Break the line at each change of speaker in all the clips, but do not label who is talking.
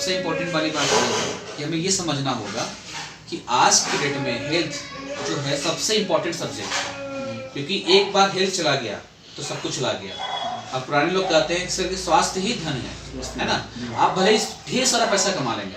सबसे इम्पोर्टेंट वाली बात है कि हमें ये समझना होगा कि आज के डेट में हेल्थ जो है सबसे इम्पोर्टेंट सब्जेक्ट है, क्योंकि एक बार हेल्थ चला गया तो सब कुछ चला गया। अब पुराने लोग कहते हैं कि सर स्वास्थ्य ही धन है ना। आप भले ही ढेर सारा पैसा कमा लेंगे,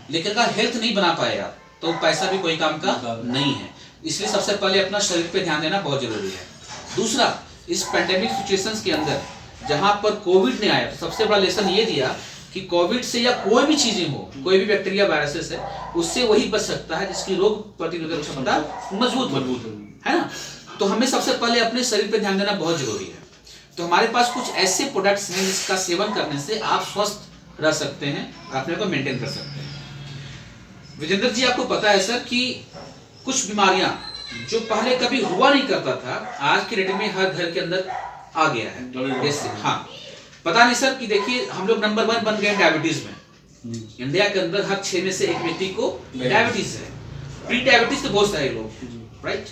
लेकिन अगर हेल्थ नहीं बना पाए आप तो पैसा भी कोई काम का नहीं है। इसलिए सबसे पहले अपना शरीर पे ध्यान देना बहुत जरूरी है। दूसरा, इस पेंडेमिक सिचुएशंस के अंदर जहां पर कोविड ने आया तो सबसे बड़ा लेसन ये दिया कि कोविड से या कोई भी चीजें हो, कोई भी बैक्टीरिया वायरसेस है, उससे वही बच सकता है जिसकी रोग प्रतिरोधक क्षमता मजबूत है ना। तो हमें सबसे पहले अपने शरीर पे ध्यान देना बहुत जरूरी है। तो हमारे पास कुछ ऐसे प्रोडक्ट्स हैं जिसका सेवन करने से आप स्वस्थ रह सकते हैं, अपने को मेंटेन कर सकते हैं। विजेंद्र जी, आपको पता है सर कि कुछ बीमारियां जो पहले कभी हुआ नहीं करता था, आज के डेट में हर घर के अंदर आ गया है। जैसे हाँ, पता नहीं सर कि देखिए हम लोग नंबर 1 बन गए डायबिटीज में। इंडिया के अंदर हर 6 में से एक व्यक्ति को डायबिटीज है। प्री डायबिटीज तो बहुत सारे लोग, राइट।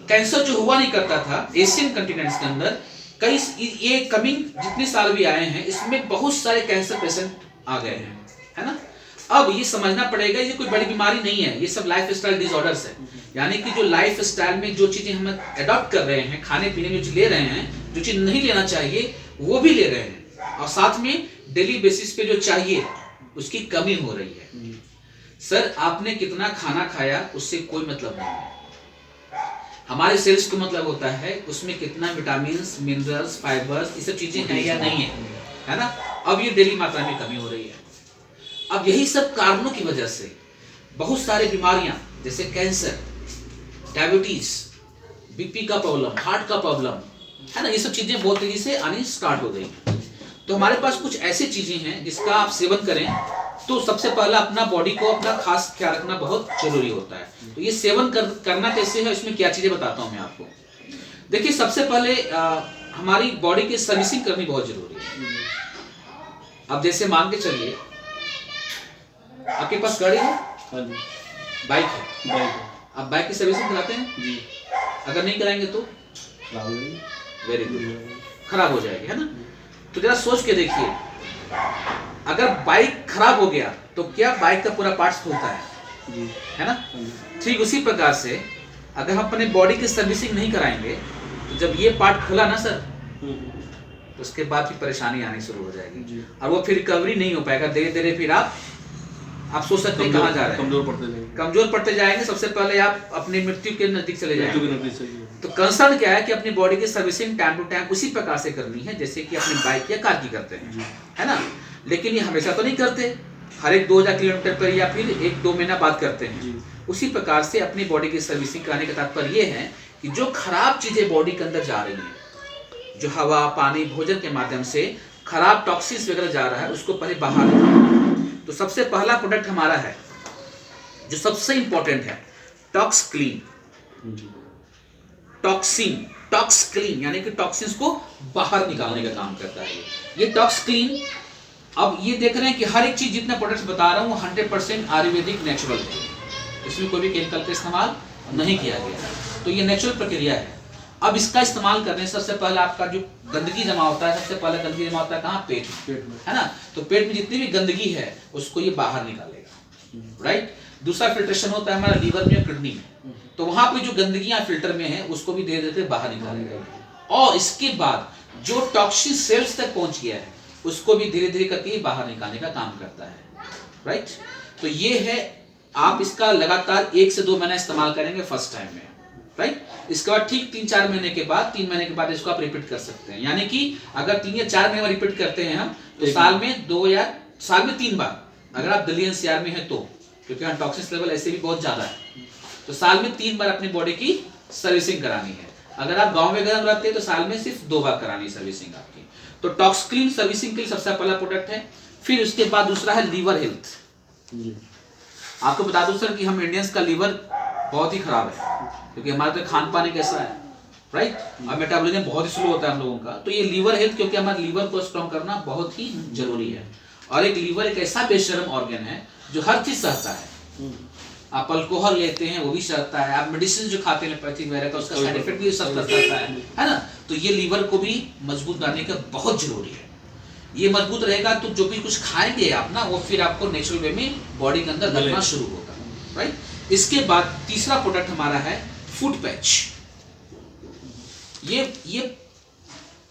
कैंसर जो हुआ नहीं करता था एशियन कंटिनेंट्स के अंदर, कई ये कमिंग जितने साल भी आए हैं इसमें बहुत सारे कैंसर पेशेंट आ गए हैं, है ना। अब ये समझना पड़ेगा ये कोई बड़ी बीमारी नहीं है, ये सब लाइफस्टाइल डिसऑर्डर्स है। यानी कि जो लाइफस्टाइल में जो चीजें हम अडॉप्ट कर रहे हैं, खाने पीने में जो ले रहे हैं, जो चीज नहीं लेना चाहिए वो भी ले रहे हैं, और साथ में डेली बेसिस पे जो चाहिए उसकी कमी हो रही है। सर, आपने कितना खाना खाया उससे कोई मतलब नहीं है। हमारे सेल्स को मतलब होता है उसमें कितना विटामिन, मिनरल्स, फाइबर्स, ये सब चीजें हैं या नहीं है ना। अब ये डेली मात्रा में कमी हो रही है। अब यही सब कारणों की वजह से बहुत सारे बीमारियां जैसे कैंसर, डायबिटीज, बीपी का प्रॉब्लम, हार्ट का प्रॉब्लम, है ना, ये सब चीजें बहुत तेजी से आनी स्टार्ट हो गई। तो हमारे पास कुछ ऐसी चीजें हैं जिसका आप सेवन करें तो सबसे पहला अपना बॉडी को अपना खास ख्याल रखना बहुत जरूरी होता है। तो ये सेवन करना कैसे है, इसमें क्या चीजें बताता हूं मैं आपको। देखिए, सबसे पहले हमारी बॉडी की सर्विसिंग करनी बहुत जरूरी है। अब जैसे मान के चलिए आपके पास गाड़ी है, बाइक है, आप बाइक की सर्विसिंग कराते हैं जी। अगर नहीं कराएंगे तो वेरी गुड, खराब हो जाएगी, है ना। तो जरा सोच के देखिए, अगर बाइक खराब हो गया तो क्या बाइक का पूरा पार्ट्स खुलता है ना। ठीक उसी प्रकार से अगर हम अपने बॉडी की सर्विसिंग नहीं कराएंगे तो जब ये पार्ट खुला ना सर, तो उसके बाद फिर परेशानी आनी शुरू हो जाएगी और वो फिर रिकवरी नहीं हो पाएगा। धीरे धीरे फिर आप सोच सकते हैं कहाँ जा रहे हैं, कमजोर पड़ते जाएंगे। सबसे पहले आप अपनी मृत्यु के नजदीक चले जाएंगे। तो कंसर्न क्या है कि अपनी बॉडी की सर्विसिंग टाइम टू टाइम उसी प्रकार से करनी है जैसे कि अपनी बाइक या कार की करते हैं, है ना। लेकिन ये हमेशा तो नहीं करते, हर एक 2000 किलोमीटर पर या फिर 1-2 महीना बाद करते हैं। उसी प्रकार से अपनी बॉडी की सर्विसिंग कराने का तात्पर्य ये है कि जो खराब चीजें बॉडी के अंदर जा रही हैं, जो हवा, पानी, भोजन के माध्यम से खराब टॉक्सिन्स वगैरह जा रहा है, उसको पहले बाहर निकालना। तो सबसे पहला प्रोडक्ट हमारा है जो सबसे इंपॉर्टेंट है, टॉक्स क्लीन। टॉक्स क्लीन यानी कि टॉक्सिन्स को बाहर निकालने का काम करता है ये टॉक्स क्लीन। अब ये देख रहे हैं कि हर एक चीज जितना प्रोडक्ट्स बता रहा हूँ 100% आयुर्वेदिक नेचुरल है, इसमें कोई भी केमिकल का इस्तेमाल नहीं किया गया है। तो ये नेचुरल प्रक्रिया है। अब इसका इस्तेमाल करने से सबसे पहले आपका जो गंदगी जमा होता है, सबसे पहले गंदगी जमा होता है कहाँ, पेट में, है ना। तो पेट में जितनी भी गंदगी है उसको ये बाहर निकालेगा, राइट। दूसरा फिल्ट्रेशन होता है हमारा लीवर में, किडनी में, तो वहां पे जो गंदगियां फिल्टर में है उसको भी धीरे धीरे बाहर निकालेगा। और इसके बाद जो टॉक्सिन सेल्स तक पहुंच गया है उसको भी धीरे धीरे करके बाहर निकालने का काम करता है, राइट। तो ये है, आप इसका लगातार 1 से 2 महीना इस्तेमाल करेंगे फर्स्ट टाइम में, राइट। इसके बाद ठीक 3-4 महीने के बाद, 3 महीने के बाद इसको आप रिपीट कर सकते हैं। यानी कि अगर 3 या 4 महीने में रिपीट करते हैं हम, तो साल में 2 या साल में 3 बार, अगर आप दिल्ली एनसीआर में है तो, क्योंकि यहाँ टॉक्सिन्स लेवल ऐसे भी बहुत ज्यादा है, तो साल में 3 बार अपनी बॉडी की सर्विसिंग करानी है। अगर आप गांव वगैरह में रहते हैं तो साल में सिर्फ 2 बार करानी सर्विसिंग आपकी। तो टॉक्स क्लीन सर्विसिंग के लिए सबसे पहला प्रोडक्ट है। फिर उसके बाद दूसरा है लीवर हेल्थ। आपको बता दूं सर कि हम इंडियंस का लीवर बहुत ही खराब है, क्योंकि हमारा तो खान पान कैसा है, राइट, और मेटाबॉलिज्म बहुत ही स्लो होता है हम लोगों का। तो ये लीवर हेल्थ, क्योंकि हमारे लीवर को स्ट्रॉन्ग करना बहुत ही जरूरी है। और एक लीवर एक ऐसा बेशर्म ऑर्गन है जो हर चीज सहता है। आप अल्कोहल लेते हैं वो भी सहता है, आप मेडिसिन जो खाते हैं एलोपैथिक वगैरह का, उसका साइड इफेक्ट भी सब सहता है ना। तो ये लीवर को भी मजबूत बनाने का बहुत जरूरी है। ये मजबूत रहेगा तो जो भी कुछ खाएंगे आप ना, वो फिर आपको नेचुरल वे में बॉडी के अंदर लगना शुरू होगा, राइट। इसके बाद तीसरा प्रोडक्ट हमारा है फुट पैच। ये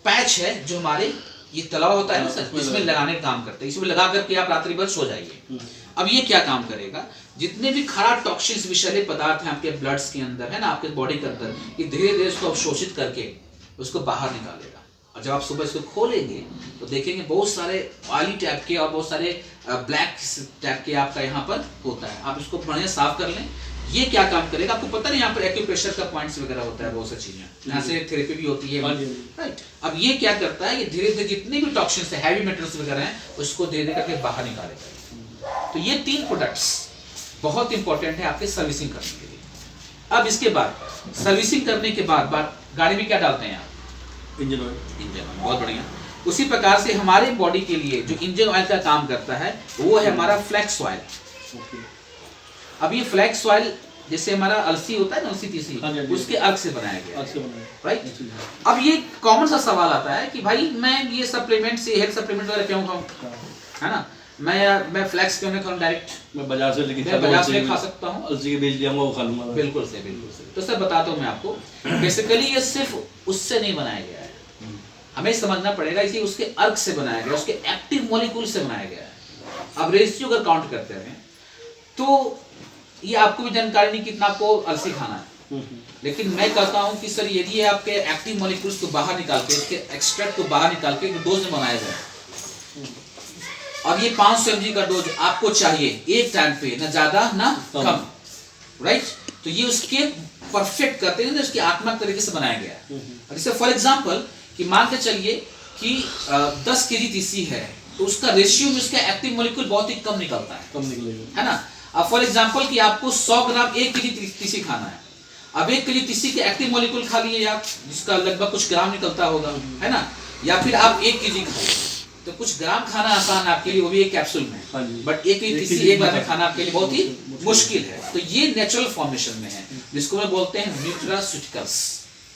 पैच है जो हमारे ये तला होता है ना सर, इसमें लगाने का काम करता है। इसमें लगा करके आप रात्रि भर सो जाइए। अब ये क्या काम करेगा, जितने भी खराब टॉक्सिन्स विषैले पदार्थ हैं आपके ब्लड्स के अंदर है ना, आपके बॉडी के अंदर, ये धीरे धीरे उसको अवशोषित करके उसको बाहर निकालेगा। और जब आप सुबह इसको खोलेंगे तो देखेंगे बहुत सारे ऑयली टाइप के और बहुत सारे ब्लैक टाइप के आपका यहाँ पर होता है। आप इसको बढ़िया साफ कर लें। ये क्या काम करेगा आपको पता नहीं, यहाँ पर एक्यूप्रेशर का पॉइंट्स वगैरह होता है, बहुत सी चीजें यहाँ से थेरेपी भी होती है, राइट। अब ये क्या करता है, ये धीरे धीरे जितने भी टॉक्सिन्स है, हैवी मेटल्स वगैरह हैं, उसको धीरे धीरे करके बाहर निकालेगा। तो ये 3 प्रोडक्ट्स बहुत इंपॉर्टेंट है आपके सर्विसिंग करने के लिए। अब इसके बाद सर्विसिंग करने के बाद गाड़ी में क्या डालते हैं आप,
इंजन ऑयल।
बहुत बढ़िया। उसी प्रकार से हमारे बॉडी के लिए जो इंजन ऑयल का काम करता है वो है हमारा फ्लैक्स ऑयल। अब ये फ्लैक्स ऑयल जैसे हमारा अलसी होता है ना, अलसी तीसी, उसके अर्क से बनाया गया, राइट। अब ये कॉमन सा सवाल आता है कि भाई मैं ये सप्लीमेंट से हेल्थ सप्लीमेंट वगैरह क्यों खाऊं, है ना, मैं फ्लैक्स क्यों नहीं खाऊं डायरेक्ट,
मैं बाजार से
खा सकता हूं,
अलसी के बीज ले आऊंगा वो खा लूंगा।
बिल्कुल से, बिल्कुल से। तो सर बताता हूं मैं आपको, बेसिकली ये सिर्फ उससे नहीं बनाया गया है, हमें समझना पड़ेगा इसे उसके अर्क से बनाया गया, उसके एक्टिव मॉलिक्यूल से बनाया गया है। अब रेशियो अगर काउंट करते हैं तो ये आपको भी जानकारी नहीं कितना आपको अलसी खाना है, लेकिन मैं कहता हूं कि सर यदि आपके एक्टिव मॉलिक्यूल्स को बाहर निकाल के, इसके एक्सट्रैक्ट को बाहर निकाल के डोज में बनाया जाए, और ये 500 mg का डोज आपको चाहिए एक टाइम पे, ना ज्यादा ना कम, राइट। तो ये उसके परफेक्ट करते हैं, उसकी आत्मक तरीके से बनाया गया है। और जैसे फॉर एग्जांपल कि मान के चलिए कि 10 kg तीसी है, तो उसका रेशियो में उसका एक्टिव मॉलिक्यूल बहुत ही कम निकलता है,
कम निकलेगा,
है ना। अब फॉर एग्जांपल कि आपको 100 ग्राम 1 kg तीसी खाना है, अब 1 kg तीसी के एक्टिव मॉलिक्यूल खा लिए आप, जिसका लगभग कुछ ग्राम निकलता होगा, है ना, या फिर आप 1 kg खाइए, तो कुछ ग्राम खाना आसान है आपके लिए, वो भी एक कैप्सूल में, बट 1 kg तीसी एक बार में खाना आपके लिए बहुत ही मुश्किल है। तो ये नेचुरल फॉर्मेशन में है, जिसको मैं बोलते हैं न्यूट्रास्यूटिकल्स,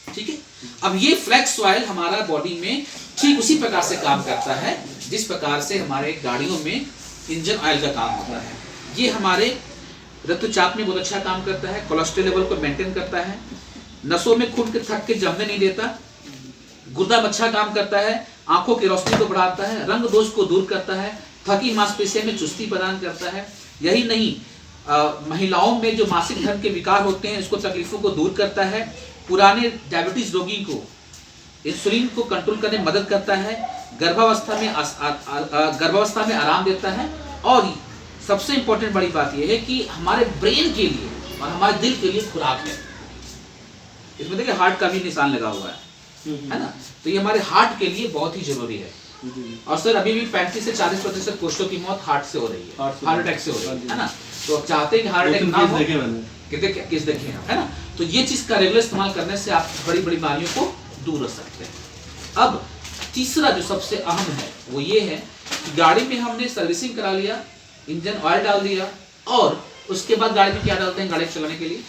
ठीक है। अब ये फ्लैक्स ऑयल हमारा बॉडी में ठीक उसी प्रकार से काम करता है जिस प्रकार से हमारे गाड़ियों में इंजन ऑयल का काम होता है। ये हमारे रक्तचाप में बहुत अच्छा काम करता है, कोलेस्ट्रॉल लेवल को मेंटेन करता है, नसों में खून के थक के जमने नहीं देता, गुर्दा में अच्छा काम करता है, आंखों की रोशनी को बढ़ाता है, रंग दोष को दूर करता है, थकी मांसपेशियों में चुस्ती प्रदान करता है। यही नहीं, महिलाओं में जो मासिक धर्म के विकार होते हैं इसको तकलीफों को दूर करता है, पुराने डायबिटीज रोगी को इंसुलिन को कंट्रोल करने में मदद करता है, गर्भावस्था में आराम देता है, और सबसे इंपॉर्टेंट बड़ी बात यह है कि हमारे ब्रेन के लिए और हमारे दिल के लिए खुराक है। इसमें देखिए हार्ट का भी निशान लगा हुआ है ना, तो ये हमारे हार्ट के लिए बहुत ही जरूरी है। और सर अभी भी 35 से 40% पुरुषों की मौत हार्ट से हो रही है, हार्ट अटैक से हो रही है ना। तो आप चाहते हैं कि हार्ट अटैक ना हो, किस देखे है ना। तो ये चीज का रेगुलर इस्तेमाल करने से आप बड़ी बड़ी बीमारियों को दूर रख सकते हैं। अब तीसरा जो सबसे अहम है वो ये है कि गाड़ी में हमने सर्विसिंग करा लिया, इंजन ऑयल डाल दिया, और उसके बाद गाड़ी में क्या डालते हैं गाड़ी चलाने के लिए,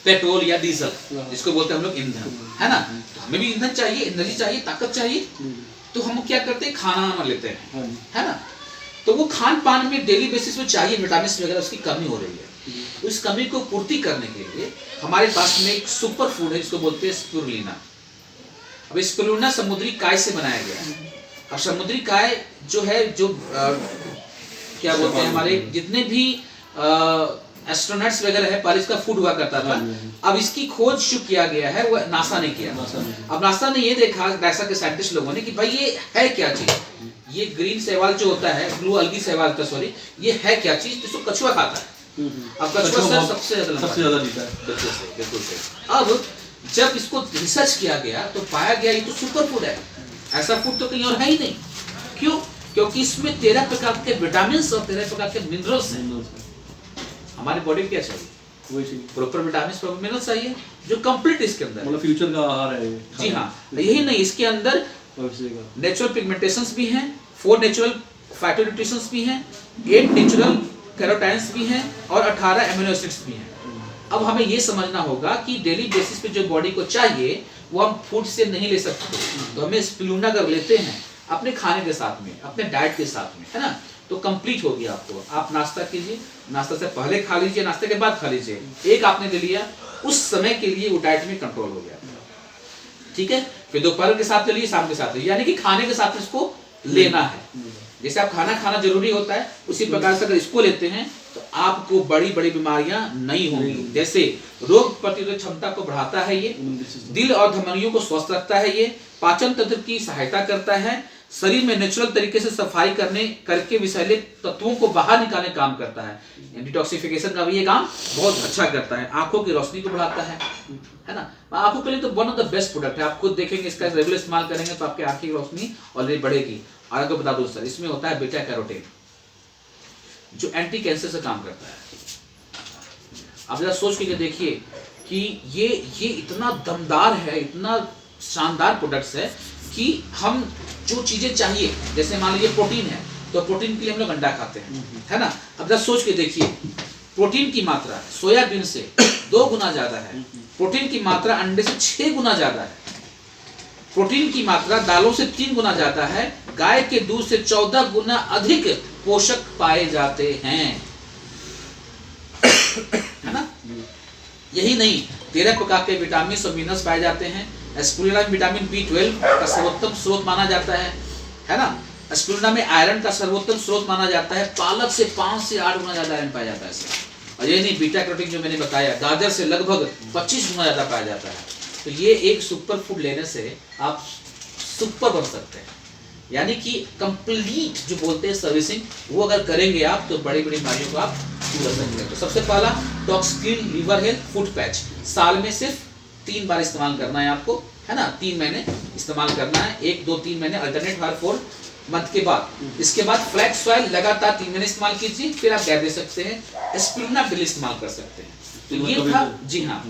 पेट्रोल या डीजल, जिसको बोलते हैं हम लोग ईंधन, है ना। तो हमें भी ईंधन चाहिए, एनर्जी चाहिए, ताकत चाहिए, तो हम क्या करते हैं खाना लेते हैं, है ना। तो वो खान पान में डेली बेसिस पे चाहिए विटामिन वगैरह, उसकी कमी हो रही है। तो इस कमी को पूर्ति करने के लिए हमारे पास में एक सुपर फूड है जिसको बोलते हैं स्पिरुलिना। अब स्पिरुलिना समुद्री काय से बनाया गया है, और समुद्री काय जो है जो क्या बोलते हैं, हमारे जितने भी एस्ट्रोनॉट्स वगैरह है, पहले इसका फूड हुआ करता था। अब इसकी खोज जो किया गया है वो नासा ने किया। अब नासा ने ये देखा, नासा के साइंटिस्ट लोगों ने, कि भाई ये है क्या चीज, ये ग्रीन शैवाल जो होता है, ब्लू अलगी शैवाल का, सॉरी, ये है क्या चीज, जिसको कछुआ खाता है। अब कछुआ सबसे ज्यादा जीता है, बिल्कुल सही। अब जब इसको रिसर्च किया गया तो पाया गया ये तो सुपर फूड है, ऐसा फूड तो कहीं और है ही नहीं। क्यों? क्योंकि इसमें 13 प्रकार के विटामिन और 13 प्रकार के मिनरल्स हैं। हमारी बॉडी को क्या चाहिए, प्रॉपर विटामिन प्रॉपर मिनरल्स चाहिए, जो कंप्लीट इसके अंदर,
मतलब फ्यूचर का आहार है।
जी हाँ, यही नहीं, इसके अंदर नेचुरल पिगमेंटेशंस भी हैं, 4 नेचुरल फाइटोन्यूट्रिशंस भी हैं, 8 नेचुरल कैरोटाइन्स भी हैं, और 18 एमिनो एसिड्स भी हैं। अब हमें ये समझना होगा कि डेली बेसिस पे जो बॉडी को चाहिए वो हम फूड से नहीं ले सकते। तो हमें स्पिरुलिना अगर लेते हैं अपने खाने के साथ में, अपने डाइट के साथ में, है ना। तो कंप्लीट हो गया आपको। आप नाश्ता कीजिए, नाश्ता से पहले खा लीजिए, नाश्ते के बाद खा लीजिए, एक आपने ले लिया, उस समय के लिए वो डाइट में कंट्रोल हो गया, ठीक है। फिर दोपहर के साथ ले लीजिए, शाम के साथ ले लीजिए, यानी कि खाने के साथ इसको लेना है। जैसे आप खाना खाना जरूरी होता है, उसी प्रकार से अगर इसको लेते हैं तो आपको बड़ी बड़ी बीमारियां नहीं होंगी। जैसे रोग प्रतिरोधक क्षमता को बढ़ाता है ये, दिल और धमनियों को स्वस्थ रखता है ये, पाचन तंत्र की सहायता करता है, शरीर में नेचुरल तरीके से सफाई करके विषैले तत्वों को बाहर निकालने काम करता है। डिटॉक्सिफिकेशन का भी ये काम बहुत अच्छा करता है। आंखों की रोशनी को बढ़ाता है ना। आंखों के लिए तो one of the best product है। आप खुद देखेंगे, इसका रेगुलर इस्तेमाल करेंगे तो आपकी आंखों की रोशनी ऑलरेडी बढ़ेगी। और अगर बता दो सर, इसमें होता है बीटा कैरोटीन जो एंटी कैंसर से काम करता है। आप जरा सोच के देखिए कि ये इतना दमदार है, इतना शानदार प्रोडक्ट्स है कि हम जो चीजें चाहिए, जैसे मान लीजिए प्रोटीन है तो प्रोटीन के लिए हम लोग अंडा खाते हैं, है ना। अब जरा सोच के देखिए, प्रोटीन की मात्रा सोयाबीन से 2 गुना ज्यादा है, प्रोटीन की मात्रा अंडे से 6 गुना ज्यादा है, प्रोटीन की मात्रा दालों से 3 गुना ज्यादा है, गाय के दूध से 14 गुना अधिक पोषक पाए जाते हैं, है ना। यही नहीं, 13 प्रकार के विटामिन और मिनरल्स पाए जाते हैं। एस्पिरुलिना में विटामिन B12 का सर्वोत्तम स्रोत माना जाता है ना। एस्पिरुलिना में आयरन का सर्वोत्तम स्रोत माना जाता है। पालक से 5 से 8 गुना ज्यादा आयरन पाया जाता है इसमें। और ये नहीं, बीटा कैरोटीन जो मैंने बताया, गाजर से लगभग 25 गुना ज्यादा पाया जाता है। तो ये एक सुपर फूड लेने से आप सुपर बन सकते हैं, यानी कि कंप्लीट जो बोलते हैं सर्विसिंग, वो अगर करेंगे आप तो बड़ी बड़ी बीमारियों को आप दूर रख सकते हैं। तो सबसे पहला टॉक्सक्लीन लिवर हेल्थ फूड पैच, साल में सिर्फ 3 बार इस्तेमाल करना है आपको, है ना। 3 महीने इस्तेमाल करना है, 1, 2, 3 महीने अल्टरनेट हर 4 मंथ के बाद। इसके बाद फ्लैक्स ऑयल लगातार 3 महीने इस्तेमाल कीजिए, फिर आप गैप दे सकते हैं। एस्पिरुलिना डेली इस्तेमाल कर सकते हैं। तो ये था, जी हाँ,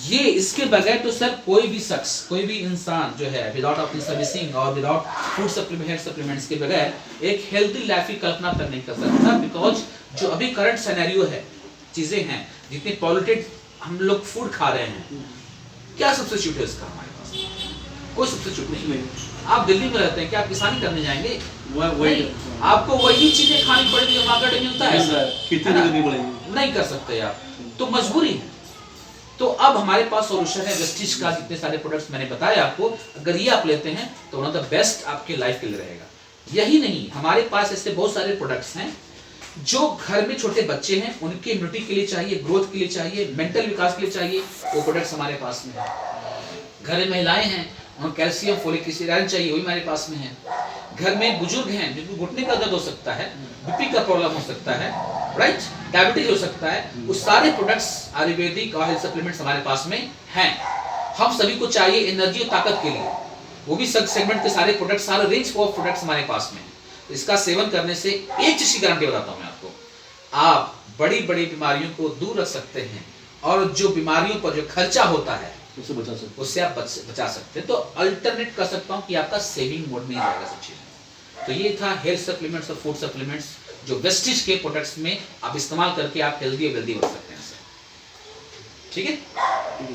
ये इसके बगैर तो सर कोई भी शख्स, कोई भी इंसान जो है विदाउट अपनी सर्विसिंग और विदाउट फूड सप्लीमेंट्स के बगैर एक हेल्दी लाइफ की कल्पना तक नहीं कर सकता। बिकॉज जो अभी करंट सिनेरियो है, चीजें हैं, जितने पॉल्यूटेड हम लोग फूड खा रहे हैं, क्या सब्स्टिट्यूट है इसका हमारे पास? कोई सब्स्टिट्यूट नहीं। आप दिल्ली में रहते हैं, क्या आप किसानी करने जाएंगे? वही आपको वही चीजें खानी पड़ेगी जो मार्केट में मिलता है, खेती नहीं कर सकते आप, तो मजबूरी है। तो अब हमारे पास सॉल्यूशन है वेस्टिज का। जितने सारे प्रोडक्ट्स मैंने बताया आपको, अगर ये आप लेते हैं तो वन ऑफ द बेस्ट आपके लाइफ के लिए रहेगा। यही नहीं, हमारे पास ऐसे बहुत सारे प्रोडक्ट्स हैं जो घर में छोटे बच्चे हैं, उनके इम्यूनिटी के लिए चाहिए, ग्रोथ के लिए चाहिए, मेंटल विकास के लिए चाहिए, वो प्रोडक्ट्स हमारे पास में है। घर में महिलाएं हैं, उनको कैल्शियम, फोलिक एसिड, आयरन चाहिए, वही हमारे पास में है। घर में बुजुर्ग हैं जिनको घुटने का दर्द हो सकता है, बीपी का प्रॉब्लम हो सकता है, राइट, डायबिटीज हो सकता है, वो सारे प्रोडक्ट्स आयुर्वेदिक और हेल्थ सप्लीमेंट्स हमारे पास में हैं। हम सभी को चाहिए एनर्जी और ताकत के लिए, वो भी सब सेगमेंट के सारे प्रोडक्ट्स, सारे रेंज ऑफ प्रोडक्ट्स हमारे पास में है। इसका सेवन करने से एक चीज की गारंटी बताता हूं मैं आपको, आप बड़ी बड़ी बीमारियों को दूर रख सकते हैं, और जो बीमारियों पर जो खर्चा होता है उससे आप बचा सकते हैं। तो अल्टरनेट कर सकता हूं कि आपका सेविंग मोड में ही जाएगा सब चीजें। तो ये था हेल्थ सप्लीमेंट्स और फूड सप्लीमेंट्स जो वेस्टिज के प्रोडक्ट्स में आप इस्तेमाल करके आप हेल्दी और वेल्दी बन सकते हैं, ठीक है।